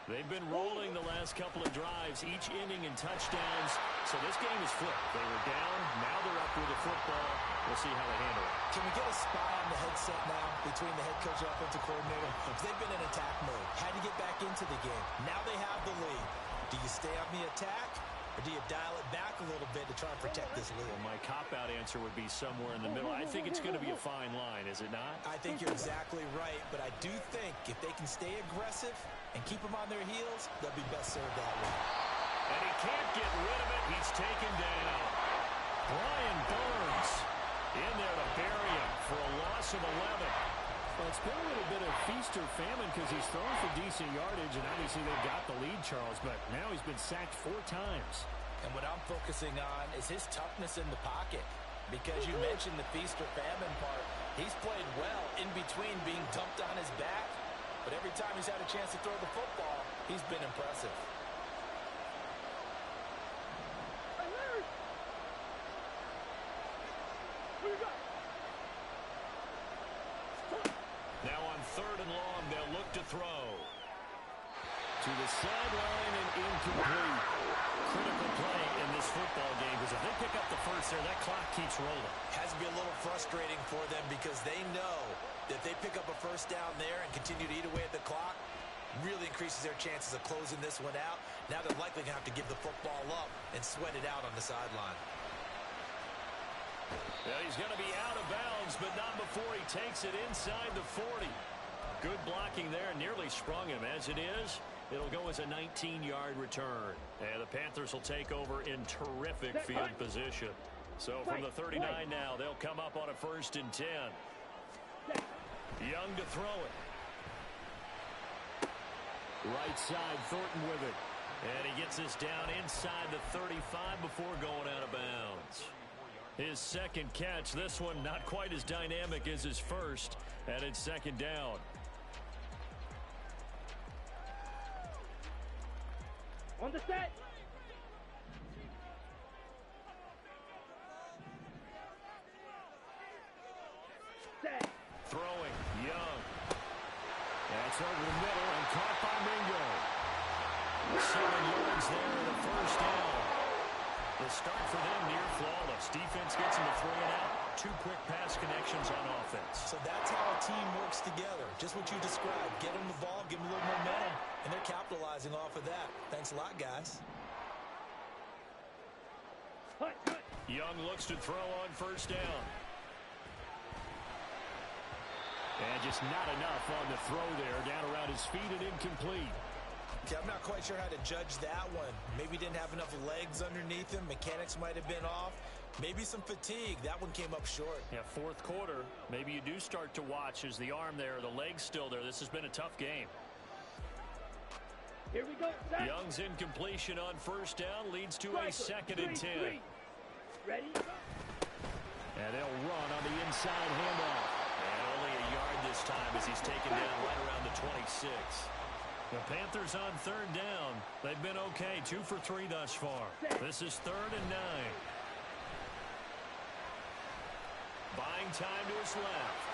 They've been rolling the last couple of drives, each inning in touchdowns. So this game is flipped. They were down, now they're up with the football. We'll see how they handle it. Can we get a spy on the headset now between the head coach and offensive coordinator? Because they've been in attack mode. Had to get back into the game. Now they have the lead. Do you stay on the attack, or do you dial it back a little bit to try and protect this lead? Well, my cop-out answer would be somewhere in the middle. I think it's going to be a fine line, is it not? I think you're exactly right, but I do think if they can stay aggressive and keep them on their heels, they'll be best served that way. And he can't get rid of it. He's taken down. Brian Burns in there to bury him for a loss of 11. Well, it's been a little bit of feast or famine because he's thrown for decent yardage, and obviously they've got the lead, Charles, but now he's been sacked 4 times. And what I'm focusing on is his toughness in the pocket. Because you mentioned the feast or famine part, he's played well in between being dumped on his back but every time he's had a chance to throw the football, he's been impressive. Now on 3rd and long, they'll look to throw. To the sideline and incomplete. Critical play in this football game because if they pick up the first there, that clock keeps rolling. Has to be a little frustrating for them because they know that they pick up a first down there and continue to eat away at the clock, really increases their chances of closing this one out. Now they're likely going to have to give the football up and sweat it out on the sideline. Well, he's going to be out of bounds, but not before he takes it inside the 40. Good blocking there, nearly sprung him. As it is, it'll go as a 19-yard return. And the Panthers will take over in terrific field position. So from the 39 now, they'll come up on a 1st and 10. Young to throw it. Right side, Thornton with it. And he gets this down inside the 35 before going out of bounds. His second catch, this one not quite as dynamic as his first, and it's 2nd down. On the set. Set. Throwing, Young. That's over the middle and caught by Mingo. 7 yards there in the 1st down. The start for them near flawless. Defense gets them to 3 and out. 2 quick pass connections on offense. So that's how a team works together. Just what you described. Get them the ball, give them a little momentum, and they're capitalizing off of that. Thanks a lot, guys. Hut, hut. Young looks to throw on 1st down. And just not enough on the throw there. Down around his feet and incomplete. Okay, I'm not quite sure how to judge that one. Maybe didn't have enough legs underneath him. Mechanics might have been off. Maybe some fatigue. That one came up short. Yeah, 4th quarter. Maybe you do start to watch as the arm there, the leg's still there. This has been a tough game. Here we go. Set. Young's incompletion on 1st down leads to a 2nd and 10. Ready? And they'll run on the inside handoff. And only a yard this time as he's taken down right around the 26. The Panthers on 3rd down. They've been okay. 2 for 3 thus far. This is 3rd and 9. Buying time to his left.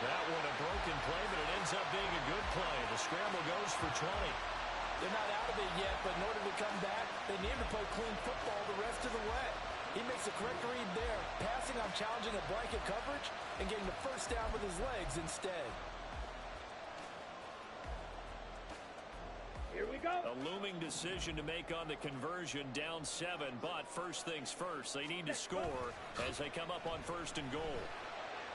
That one a broken play, but it ends up being a good play. The scramble goes for 20. They're not out of it yet, but in order to come back, they need to play clean football the rest of the way. He makes the correct read there, passing on challenging a blanket coverage and getting the first down with his legs instead. Here we go. A looming decision to make on the conversion, down 7, but first things first, they need to score as they come up on 1st and goal.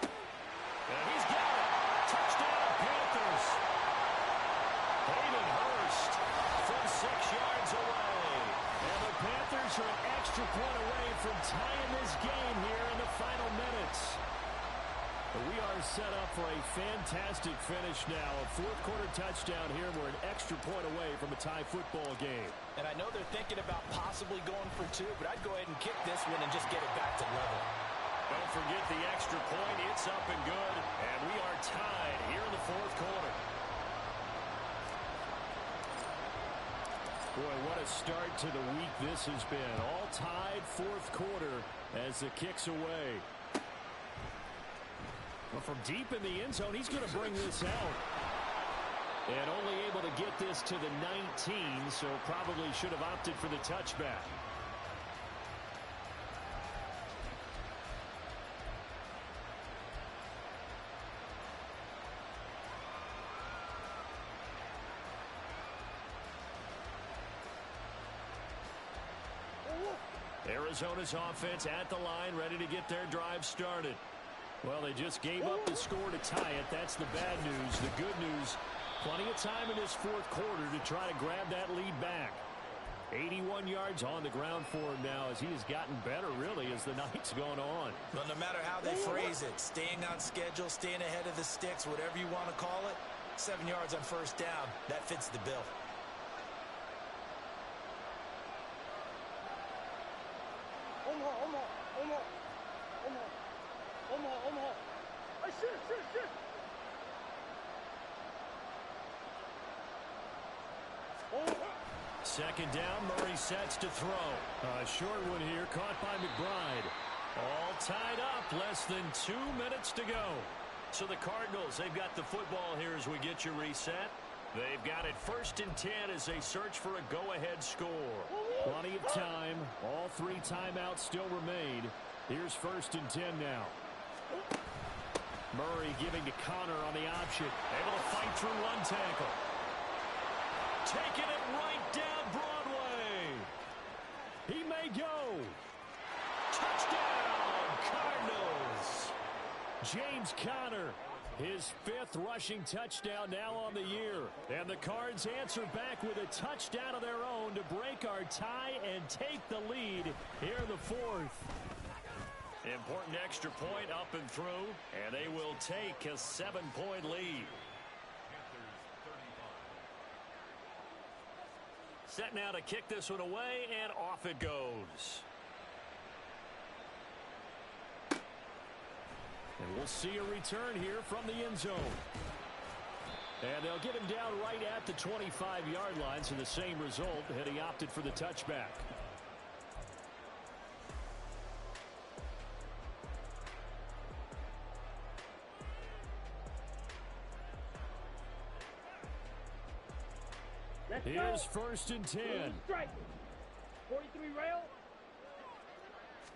And he's got it. Touchdown, Panthers. Hayden Hurst from 6 yards away. And the Panthers are an extra point away from tying this game here in the final minutes. We are set up for a fantastic finish now. A 4th quarter touchdown here. We're an extra point away from a tie football game. And I know they're thinking about possibly going for 2, but I'd go ahead and kick this one and just get it back to level. Don't forget the extra point. It's up and good. And we are tied here in the 4th quarter. Boy, what a start to the week this has been. All tied 4th quarter as the kick's away. Well, from deep in the end zone, he's going to bring this out. And only able to get this to the 19, so probably should have opted for the touchback. Arizona's offense at the line, ready to get their drive started. Well, they just gave up the score to tie it. That's the bad news. The good news, plenty of time in this 4th quarter to try to grab that lead back. 81 yards on the ground for him now as he has gotten better, really, as the night's gone on. Well, no matter how they phrase it, staying on schedule, staying ahead of the sticks, whatever you want to call it, 7 yards on 1st down, that fits the bill. Second down, Murray sets to throw. A short one here, caught by McBride. All tied up, less than 2 minutes to go. So the Cardinals, they've got the football here as we get your reset. They've got it 1st and 10 as they search for a go-ahead score. Plenty of time. All 3 timeouts still remain. Here's 1st and 10 now. Murray giving to Connor on the option. Able to fight through one tackle. Taking it right down Broadway. He may go. Touchdown, Cardinals. James Conner, his 5th rushing touchdown now on the year. And the Cards answer back with a touchdown of their own to break our tie and take the lead here in the 4th. Important extra point up and through, and they will take a 7-point lead. Set now to kick this one away, and off it goes. And we'll see a return here from the end zone. And they'll get him down right at the 25-yard line, so the same result had he opted for the touchback. Here's 1st and 10. Strike. 43 rail.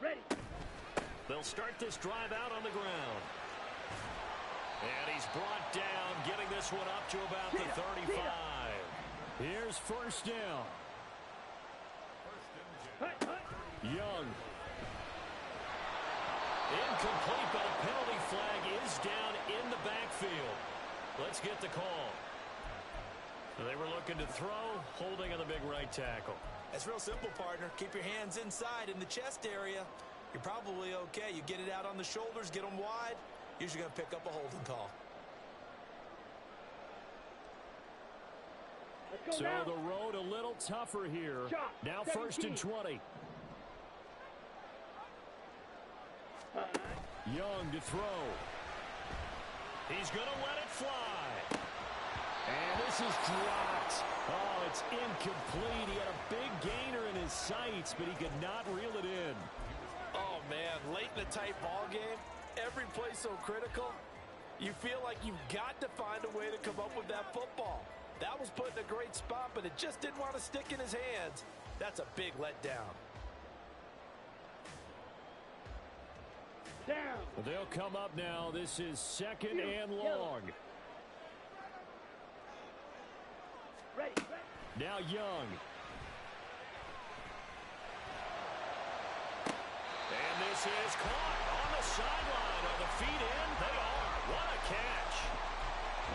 Ready. They'll start this drive out on the ground. And he's brought down, getting this one up to about the 35. Here's 1st down. Young. Incomplete, but a penalty flag is down in the backfield. Let's get the call. They were looking to throw, holding on the big right tackle. That's real simple, partner. Keep your hands inside in the chest area. You're probably okay. You get it out on the shoulders, get them wide. Usually going to pick up a holding call. So the road a little tougher here. Now 1st and 20. Young to throw. He's going to let it fly. And this is dropped. Oh, it's incomplete. He had a big gainer in his sights, but he could not reel it in. Oh, man, late in a tight ball game, every play so critical, you feel like you've got to find a way to come up with that football. That was put in a great spot, but it just didn't want to stick in his hands. That's a big letdown. Down. They'll come up now. This is 2nd and long. Ready. Now Young. And this is caught on the sideline. Are the feet in? They are. What a catch.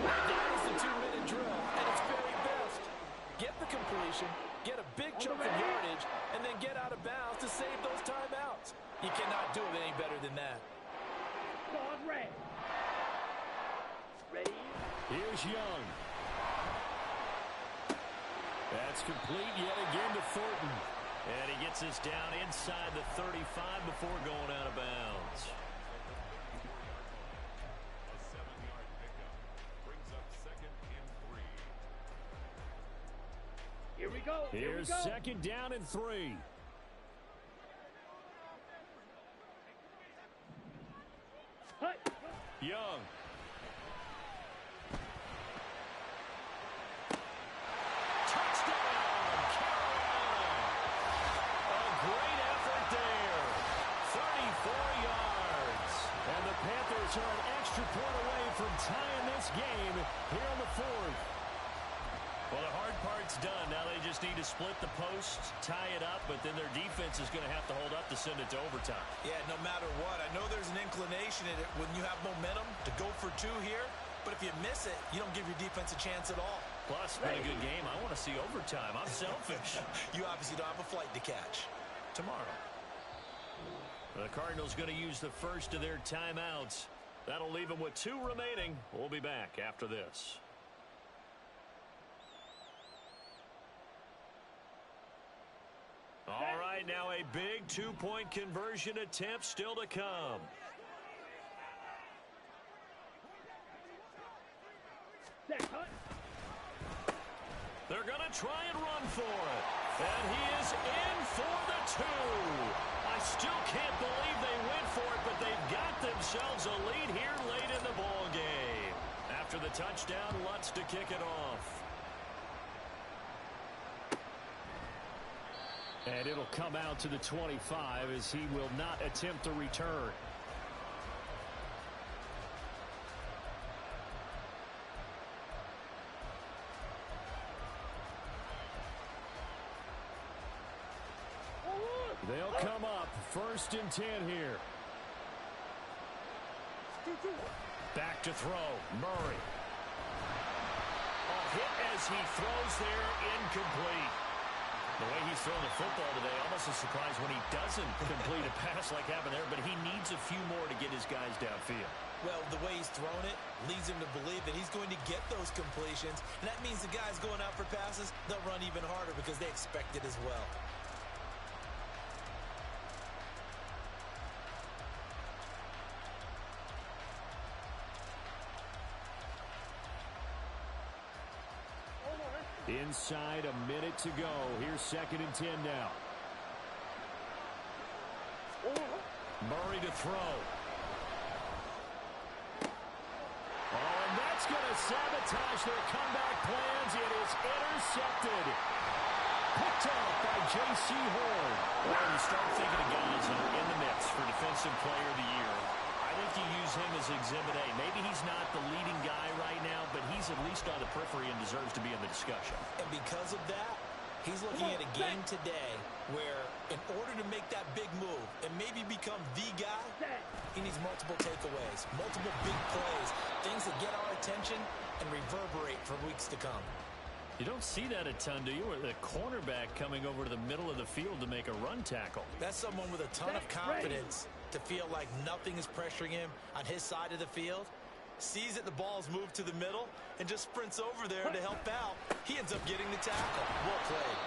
That is the 2-minute drill at its very best. Get the completion, get a big chunk of yardage, and then get out of bounds to save those timeouts. You cannot do it any better than that. Dog red. Ready. Here's Young. That's complete yet again to Thornton. And he gets this down inside the 35 before going out of bounds. A 7-yard pickup brings up 2nd and 3. Here we go. Here's 2nd down and 3. Young. Panthers are an extra point away from tying this game here in the 4th. Well, the hard part's done. Now they just need to split the posts, tie it up, but then their defense is going to have to hold up to send it to overtime. Yeah, no matter what. I know there's an inclination in it when you have momentum to go for 2 here, but if you miss it, you don't give your defense a chance at all. Plus, it's been a good game. I want to see overtime. I'm selfish. You obviously don't have a flight to catch. Tomorrow. The Cardinals going to use the first of their timeouts. That'll leave them with 2 remaining. We'll be back after this. All right, now a big 2-point conversion attempt still to come. They're going to try and run for it. And he is in for the 2. I still can't believe they went for it, but they've got themselves a lead here late in the ball game. After the touchdown, Lutz to kick it off. And it'll come out to the 25 as he will not attempt to return. They'll come up 1st and 10 here. Back to throw. Murray. A hit as he throws there, incomplete. The way he's throwing the football today, almost a surprise when he doesn't complete a pass like happened there, but he needs a few more to get his guys downfield. Well, the way he's thrown it leads him to believe that he's going to get those completions, and that means the guys going out for passes, they'll run even harder because they expect it as well. Inside a minute to go. Here's 2nd and 10 now. Murray to throw. Oh, and that's going to sabotage their comeback plans. It is intercepted. Picked off by J.C. Horn. Well, you start thinking of guys that are in the mix for Defensive Player of the Year. I think you use him as Exhibit A. Maybe he's not the leading guy right now, but he's at least on the periphery and deserves to be in the discussion. And because of that, he's looking at a game today where in order to make that big move and maybe become the guy, he needs multiple takeaways, multiple big plays, things that get our attention and reverberate for weeks to come. You don't see that a ton, do you? Or the cornerback coming over to the middle of the field to make a run tackle. That's someone with a ton of confidence to feel like nothing is pressuring him on his side of the field. Sees that the ball's moved to the middle and just sprints over there to help out. He ends up getting the tackle. Well played.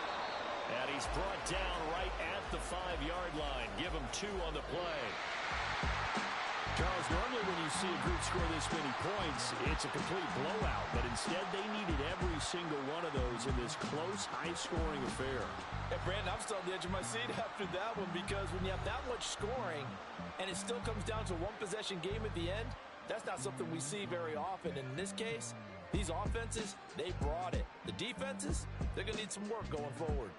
And he's brought down right at the 5-yard line. Give him 2 on the play. Charles, normally when you see a group score this many points, it's a complete blowout. But instead, they needed every single one of those in this close, high-scoring affair. Hey, Brandon, I'm still on the edge of my seat after that one because when you have that much scoring and it still comes down to a one-possession game at the end, that's not something we see very often. In this case, these offenses, they brought it. The defenses, they're going to need some work going forward.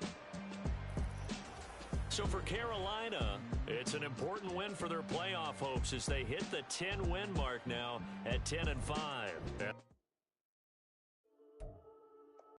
So for Carolina, it's an important win for their playoff hopes as they hit the 10-win mark now at 10-5.